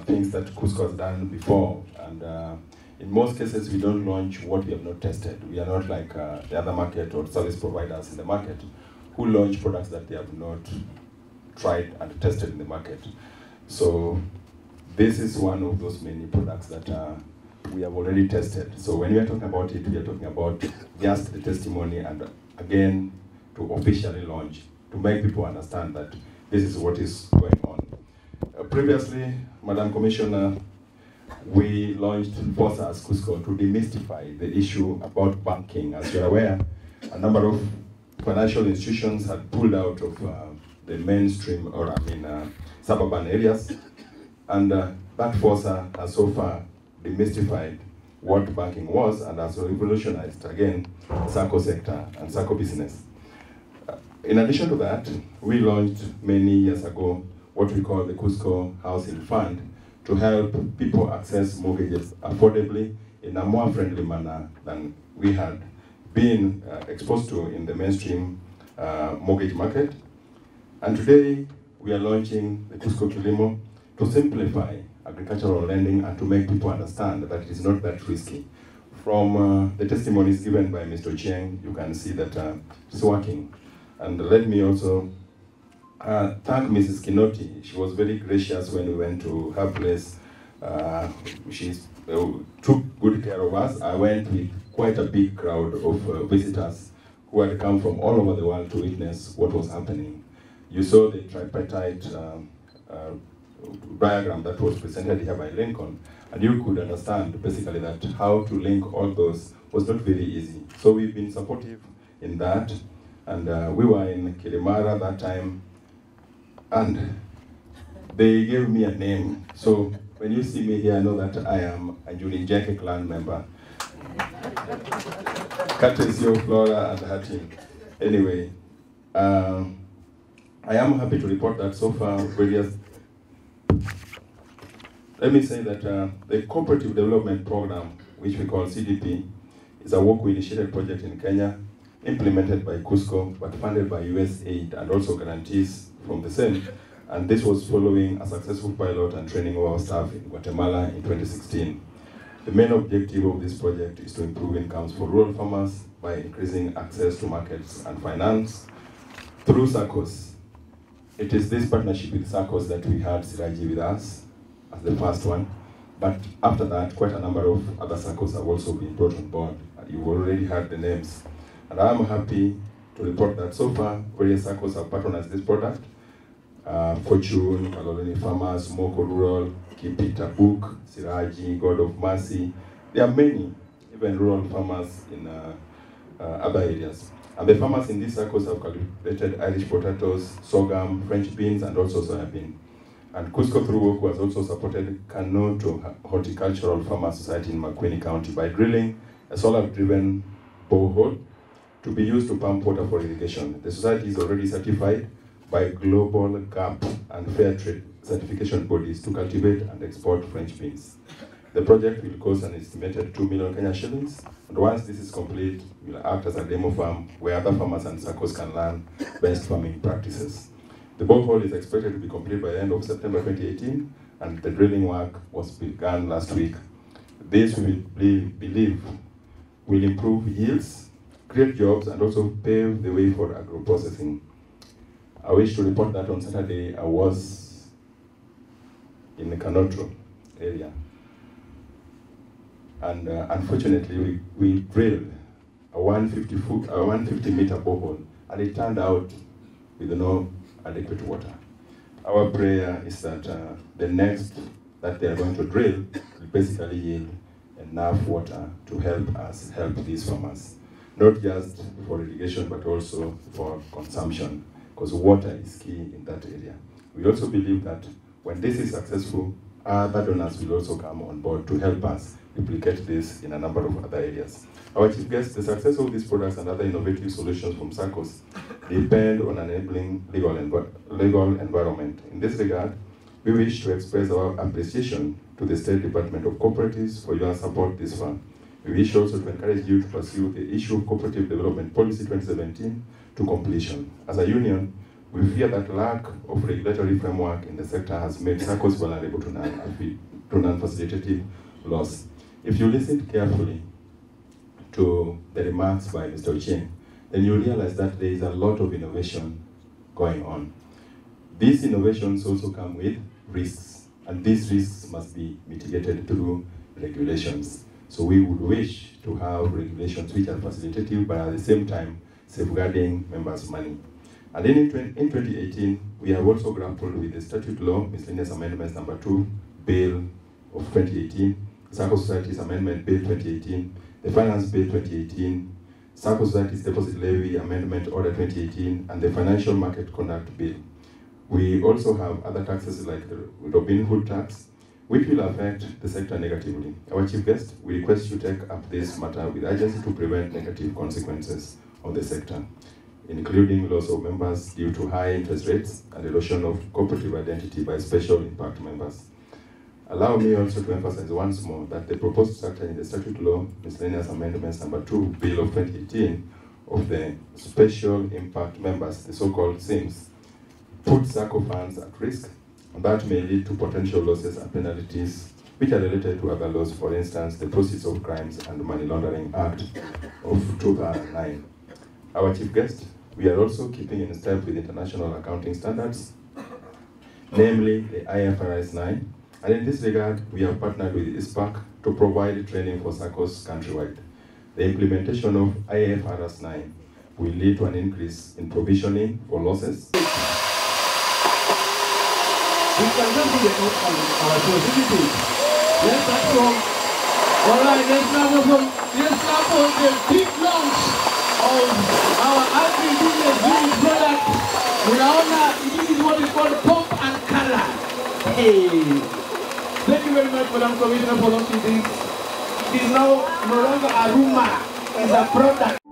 things that Kuscco has done before, and in most cases we don't launch what we have not tested. We are not like the other market or service providers in the market who launch products that they have not tried and tested in the market. So this is one of those many products that we have already tested. So when we are talking about it, we are talking about just the testimony and again to officially launch, to make people understand that this is what is going on. Previously, Madam Commissioner, we launched FOSA as Kuscco to demystify the issue about banking. As you're aware, a number of financial institutions had pulled out of the mainstream, or suburban areas, and that FOSA has so far demystified what banking was and has revolutionized, again, Sacco sector and Sacco business. In addition to that, we launched many years ago what we call the Kuscco Housing Fund to help people access mortgages affordably in a more friendly manner than we had been exposed to in the mainstream mortgage market. And today, we are launching the Kuscco Kilimo to simplify agricultural lending and to make people understand that it is not that risky. From the testimonies given by Mr. Chieng, you can see that it's working. And let me also thank Mrs. Kinoti. She was very gracious when we went to her place. She took good care of us. I went with quite a big crowd of visitors who had come from all over the world to witness what was happening. You saw the tripartite diagram that was presented here by Lincoln, and you could understand basically that how to link all those was not very easy. So we've been supportive in that, and we were in Kilimara that time, and they gave me a name. So when you see me here, know that I am a Julinjeke clan member. Courtesy of Flora and her team. Anyway, I am happy to report that so far various. Let me say that the Cooperative Development Program, which we call CDP, is a work-initiated project in Kenya, implemented by Kuscco, but funded by US aid and also guarantees from the same. And this was following a successful pilot and training of our staff in Guatemala in 2016. The main objective of this project is to improve incomes for rural farmers by increasing access to markets and finance through Saccos. It is this partnership with Saccos that we had Siraji with us as the first one, but after that, quite a number of other Saccos have also been brought on board. You've already heard the names. And I'm happy to report that so far, various Saccos have patronized this product. Fortune, Kaloleni Farmers, Moko Rural, Kipita Book, Siraji, God of Mercy. There are many, even rural farmers in other areas. And the farmers in these Saccos have cultivated Irish potatoes, sorghum, French beans, and also soybean. And Kuscco through WOKU has also supported Kanoto Horticultural Farmer Society in Makwini County by drilling a solar-driven borehole to be used to pump water for irrigation. The society is already certified by Global GAP and Fair Trade certification bodies to cultivate and export French beans. The project will cost an estimated 2 million Kenya shillings, and once this is complete, it will act as a demo farm where other farmers and Saccos can learn best farming practices. The borehole is expected to be complete by the end of September 2018, and the drilling work was begun last week. This, we believe, will improve yields, create jobs, and also pave the way for agro-processing. I wish to report that on Saturday I was in the Kanoto area. And unfortunately, we drilled a 150 meter borehole, and it turned out with no adequate water. Our prayer is that the next that they are going to drill will basically yield enough water to help us help these farmers, not just for irrigation, but also for consumption, because water is key in that area. We also believe that when this is successful, other donors will also come on board to help us replicate this in a number of other areas. Our chief guest, the success of these products and other innovative solutions from Saccos depend on enabling legal environment. In this regard, we wish to express our appreciation to the State Department of Cooperatives for your support this far. We wish also to encourage you to pursue the issue of Cooperative Development Policy 2017 to completion. As a union, We fear that lack of regulatory framework in the sector has made SACCOs vulnerable to non-facilitative laws. If you listen carefully to the remarks by Mr. Ochieng, then you realize that there is a lot of innovation going on. These innovations also come with risks, and these risks must be mitigated through regulations. So we would wish to have regulations which are facilitative, but at the same time safeguarding members' money. And then in 2018, we have also grappled with the Statute Law, Miscellaneous Amendments Number 2, Bill of 2018, Sacco Societies Amendment Bill 2018, the Finance Bill 2018, Sacco Societies Deposit Levy Amendment Order 2018, and the Financial Market Conduct Bill. We also have other taxes like the Robin Hood tax, which will affect the sector negatively. Our Chief Guest, we request you take up this matter with urgency to prevent negative consequences on the sector, including loss of members due to high interest rates and erosion of cooperative identity by special impact members. Allow me also to emphasize once more that the proposed structure in the Statute Law, Miscellaneous Amendments Number 2, Bill of 2018, of the special impact members, the so-called SIMs, puts SACCO funds at risk, and that may lead to potential losses and penalties which are related to other laws, for instance, the Proceeds of Crimes and Money Laundering Act of 2009. Our Chief Guest, we are also keeping in step with international accounting standards, namely the IFRS 9, and in this regard, we have partnered with ISPAC to provide training for SACCOs countrywide. The implementation of IFRS 9 will lead to an increase in provisioning for losses. We can just do the outcome our possibility. Let's start from. All right, let's now go from. Let's start from the big launch of our agri-business unit product. This is what is called pump and color. Hey. Thank you very much, Madam Commissioner, for launching this. It is now no longer a rumor, it's a product.